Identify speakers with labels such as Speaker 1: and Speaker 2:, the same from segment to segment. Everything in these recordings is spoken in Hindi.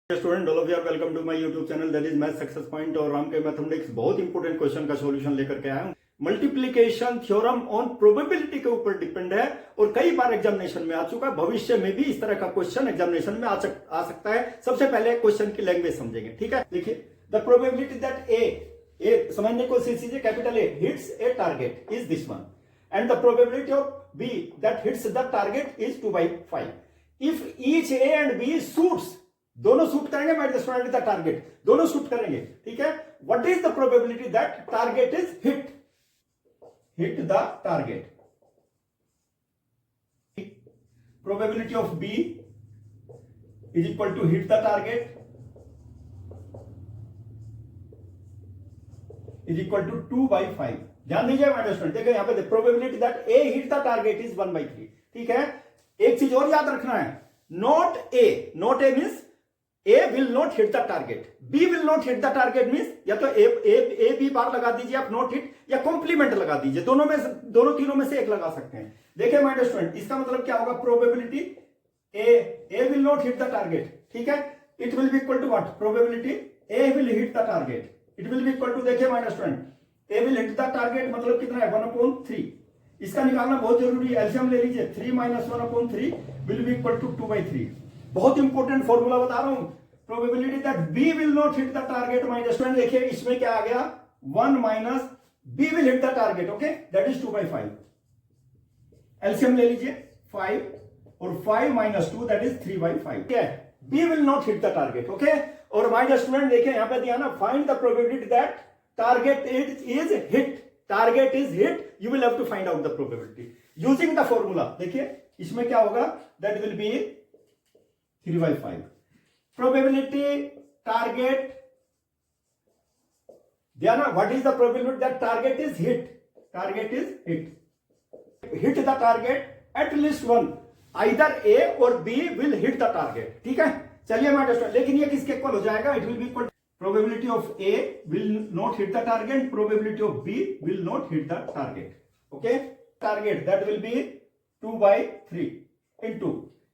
Speaker 1: Student all of you are welcome to my YouTube channel that is math success point. और राम के मैथमेटिक्स बहुत इंपॉर्टेंट क्वेश्चन का सॉल्यूशन लेकर के आया हूं। मल्टीप्लिकेशन थ्योरम ऑन प्रोबेबिलिटी के ऊपर डिपेंड है और कई बार एग्जामिनेशन में आ चुका है, भविष्य में भी इस तरह का क्वेश्चन एग्जामिनेशन में आ सकता है। सबसे पहले क्वेश्चन की लैंग्वेज समझेंगे, ठीक है। देखिए, द प्रोबेबिलिटी दैट ए समझने को कोशिश कीजिए, capital A hits A target is this one and the probability of B that hits the target is 2/5 if each A and B shoots, दोनों शूट करेंगे by the student the target, दोनों शूट करेंगे, ठीक है। What is the probability that target is hit the target, probability of B is equal to hit the target is equal to 2/5। ध्यान दीजिए माय स्टूडेंट, देखिए यहां पे probability that A hit the target is 1/3, ठीक है। एक चीज और याद रखना है, not a means A will not hit the target, B will not hit the target means या तो A B बार लगा दीजिए आप, नॉट हिट या कॉम्प्लीमेंट लगा दीजिए, दोनों तीनों में से एक लगा सकते हैं। देखिए माय डियर स्टूडेंट, इसका मतलब क्या होगा, probability A will not hit the target, ठीक है। It will be equal to what, probability A will hit the target, it will be equal to, देखिए my dear student, A will hit the target मतलब कितना है, 1/3। इसका निकालना बहुत जरूरी है, एलसीएम ले लीजिए, 3 - 1/3 विल बी इक्वल टू 2/3। बहुत इंपॉर्टेंट फॉर्मूला बता रहा हूं, probability that B will not hit the target my student. देखिए इसमें क्या आ गया, 1 minus B will hit the target, okay, that is 2/5। LCM ले लीजिए, 5 और 5 - 2 दैट इज 3/5, क्या है, B will not hit the target, okay. और माय स्टूडेंट देखिए यहां पे दिया ना, find the probability that target is hit, target is hit, you will have to find out the probability using the formula. देखिए इसमें क्या होगा, that will be 3/5। Probability target, ध्यान, what is the probability that target is hit the target at least one, either A or B will hit the target, ठीक है। चलिए माय डियर, लेकिन ये किसके इक्वल हो जाएगा, it will be equal probability of A will not hit the target, probability of B will not hit the target, okay. Target that will be 2/3 into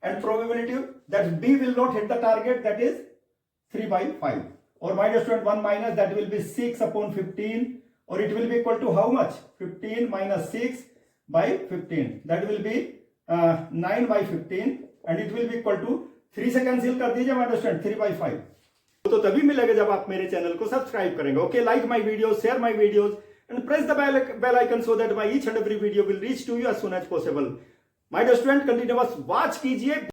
Speaker 1: and probability that B will not hit the target, that is 3/5। और my dear student, 1 minus that will be 6/15 or it will be equal to how much, 15 minus 6/15 that will be 9/15 and it will be equal to 3 से कैंसिल कर दीजिए my dear student, 3/5। तो तभी मिलेगा जब आप मेरे चैनल को सब्सक्राइब करेंगे, okay. Like my videos, share my videos and press the bell icon so that my each and every video will reach to you as soon as possible। My dear student, continuous watch कीजिए।